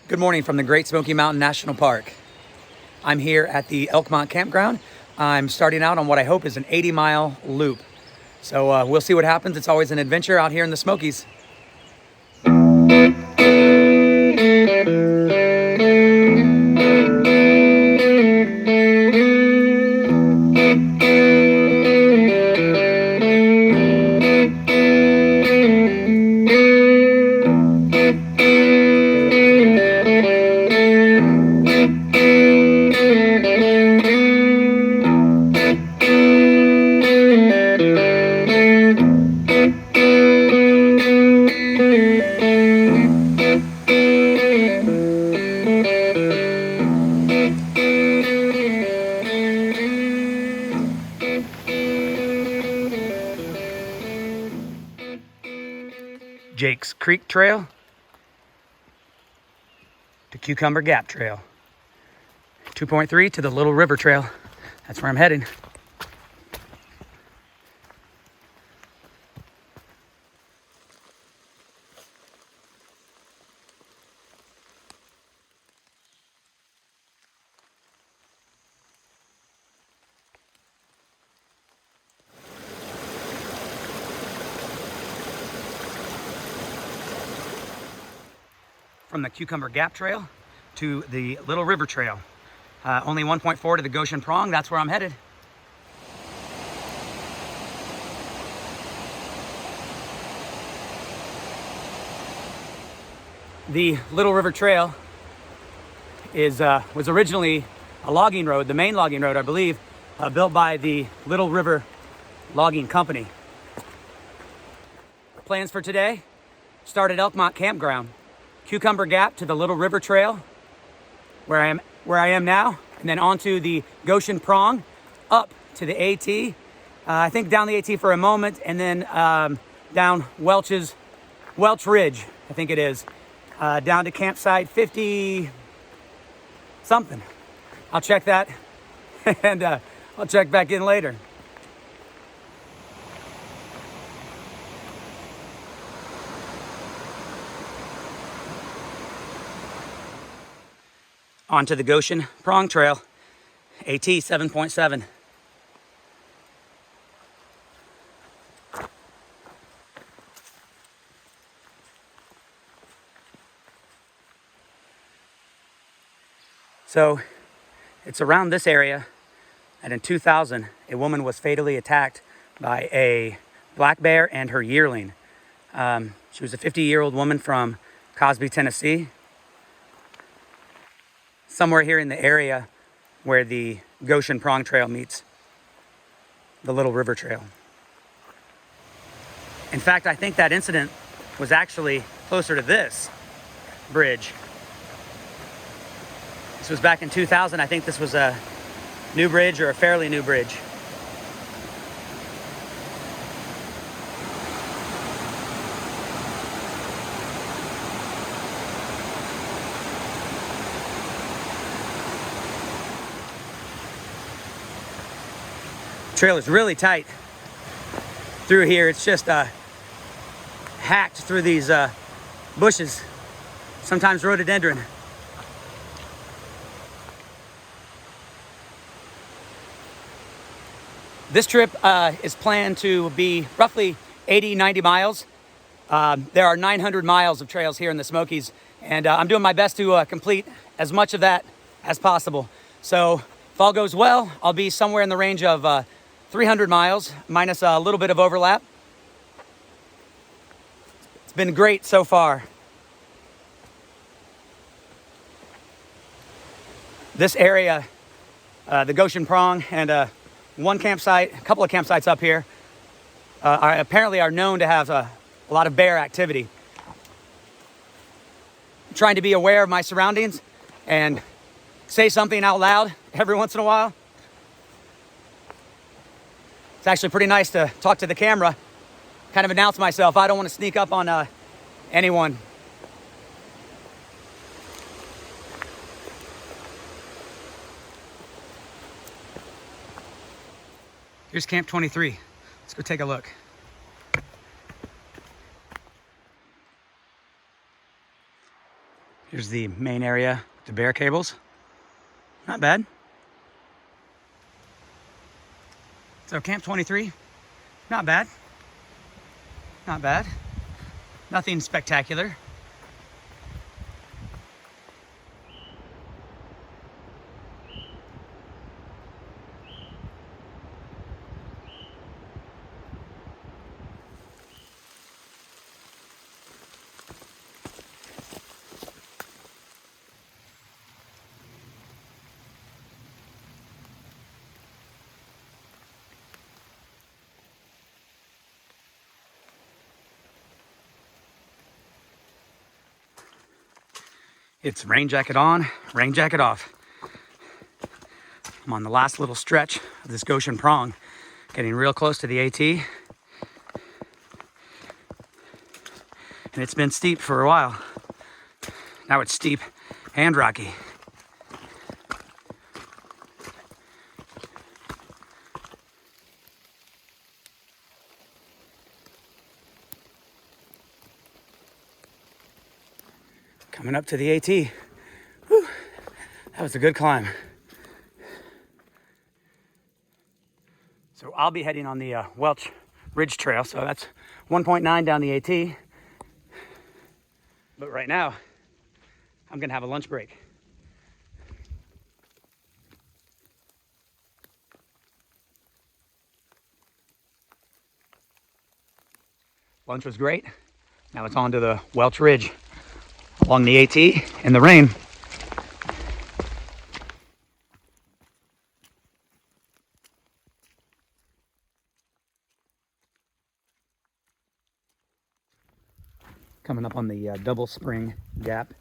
Good morning from the Great Smoky Mountain National Park. I'm here at the Elkmont campground. I'm starting out on what I hope is an 80-mile loop. So we'll see what happens. It's always an adventure out here in the Smokies. Jake's Creek Trail to Cucumber Gap Trail. 2.3 to the Little River Trail. That's where I'm heading. From the Cucumber Gap Trail to the Little River Trail. Only 1.4 to the Goshen Prong. That's where I'm headed. The Little River Trail was originally a logging road, the main logging road, I believe, built by the Little River Logging Company. Plans for today: start at Elkmont Campground, Cucumber Gap to the Little River Trail, where I am now, and then onto the Goshen Prong, up to the AT. I think down the AT for a moment, and then down Welch Ridge, I think it is, down to campsite 50 something. I'll check that, and I'll check back in later. Onto the Goshen Prong Trail, AT 7.7. So it's around this area that in 2000, a woman was fatally attacked by a black bear and her yearling. She was a 50-year-old woman from Cosby, Tennessee. Somewhere here in the area where the Goshen Prong Trail meets the Little River Trail. In fact, I think that incident was actually closer to this bridge. This was back in 2000. I think this was a new bridge, or a fairly new bridge. Trail is really tight through here. It's just hacked through these bushes, sometimes rhododendron. This trip is planned to be roughly 80-90 miles. There are 900 miles of trails here in the Smokies, and I'm doing my best to complete as much of that as possible. So if all goes well, I'll be somewhere in the range of 300 miles, minus a little bit of overlap. It's been great so far. This area, the Goshen Prong, and one campsite, a couple of campsites up here, apparently are known to have a lot of bear activity. I'm trying to be aware of my surroundings and say something out loud every once in a while. It's actually pretty nice to talk to the camera, kind of announce myself. I don't want to sneak up on anyone. Here's Camp 23. Let's go take a look. Here's the main area, the bear cables. Not bad. So Camp 23, not bad. Not bad. Nothing spectacular. It's rain jacket on, rain jacket off. I'm on the last little stretch of this Goshen Prong, getting real close to the AT. And it's been steep for a while. Now it's steep and rocky. Coming up to the AT. Whew, that was a good climb. So I'll be heading on the Welch Ridge Trail. So that's 1.9 down the AT. But right now, I'm gonna have a lunch break. Lunch was great. Now it's on to the Welch Ridge along the AT in the rain. Coming up on the Double Spring Gap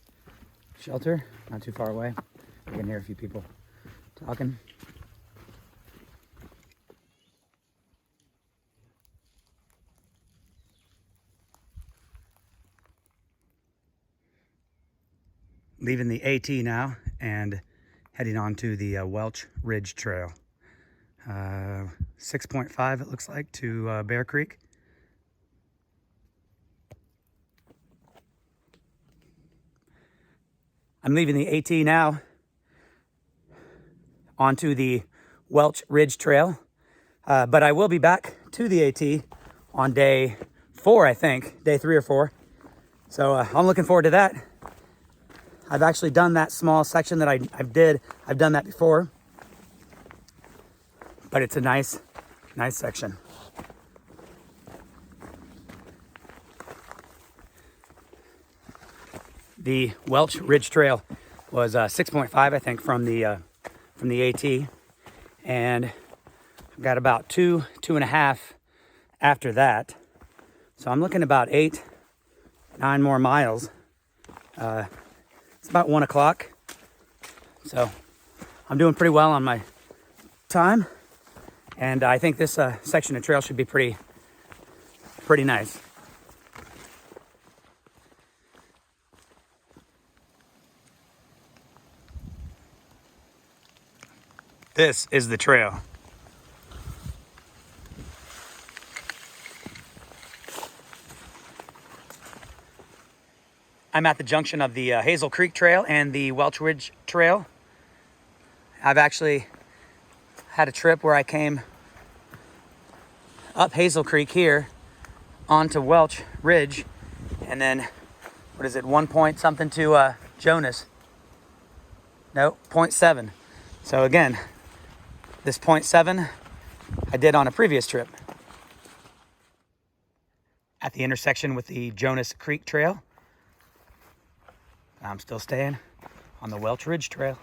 shelter, not too far away. I can hear a few people talking. Leaving the AT now and heading on to the Welch Ridge Trail. 6.5 it looks like to Bear Creek. I'm leaving the AT now onto the Welch Ridge Trail, but I will be back to the AT on day 4, I think, day 3 or 4. So I'm looking forward to that. I've actually done that small section that I've done that before, but it's a nice section. The Welch Ridge Trail was 6.5, I think, from the AT, and I've got about 2.5 after that. So I'm looking about 8-9 more miles. It's about 1 o'clock, so I'm doing pretty well on my time, and I think this section of trail should be pretty nice. This is the trail. I'm at the junction of the Hazel Creek Trail and the Welch Ridge Trail. I've actually had a trip where I came up Hazel Creek here onto Welch Ridge, and then, 1 point something to Jonas? No, 0.7. So again, this 0.7 I did on a previous trip at the intersection with the Jonas Creek Trail. I'm still staying on the Welch Ridge Trail.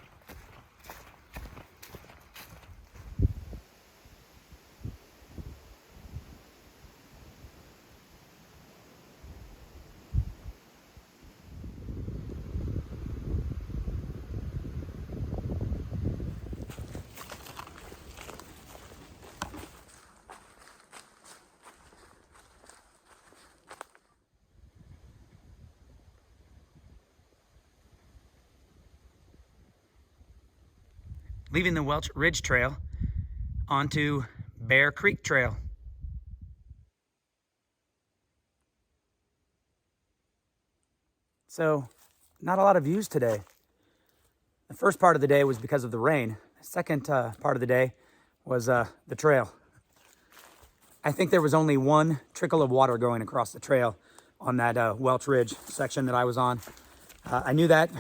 Leaving the Welch Ridge Trail onto Bear Creek Trail. So not a lot of views today. The first part of the day was because of the rain. The second part of the day was the trail. I think there was only one trickle of water going across the trail on that Welch Ridge section that I was on. I knew that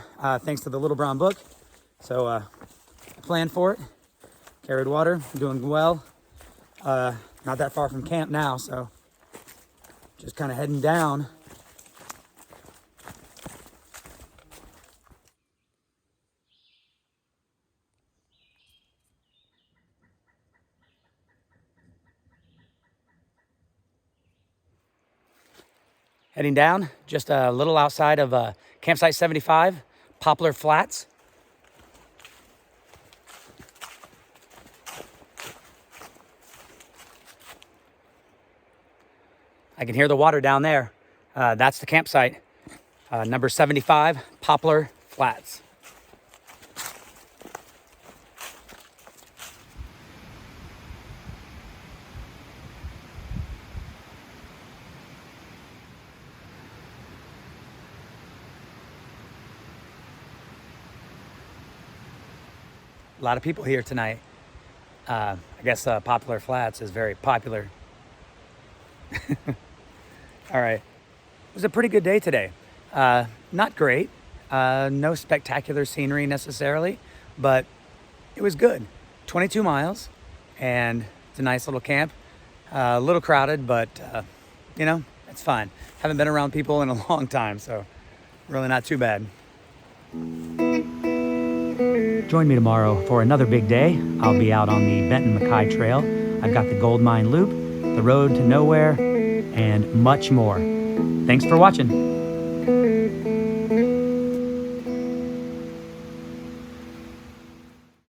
thanks to the Little Brown Book. So I planned for it, carried water, doing well. Not that far from camp now, so just kind of heading down. Heading down, just a little outside of campsite 75, Poplar Flats. I can hear the water down there. That's the campsite, number 75, Poplar Flats. A lot of people here tonight. I guess Poplar Flats is very popular. All right. It was a pretty good day today. Not great. No spectacular scenery necessarily, but it was good. 22 miles, and it's a nice little camp. A little crowded, but, you know, it's fine. Haven't been around people in a long time, so really not too bad. Join me tomorrow for another big day. I'll be out on the Benton Mackay Trail. I've got the Gold Mine Loop, the Road to Nowhere, and much more. Thanks for watching.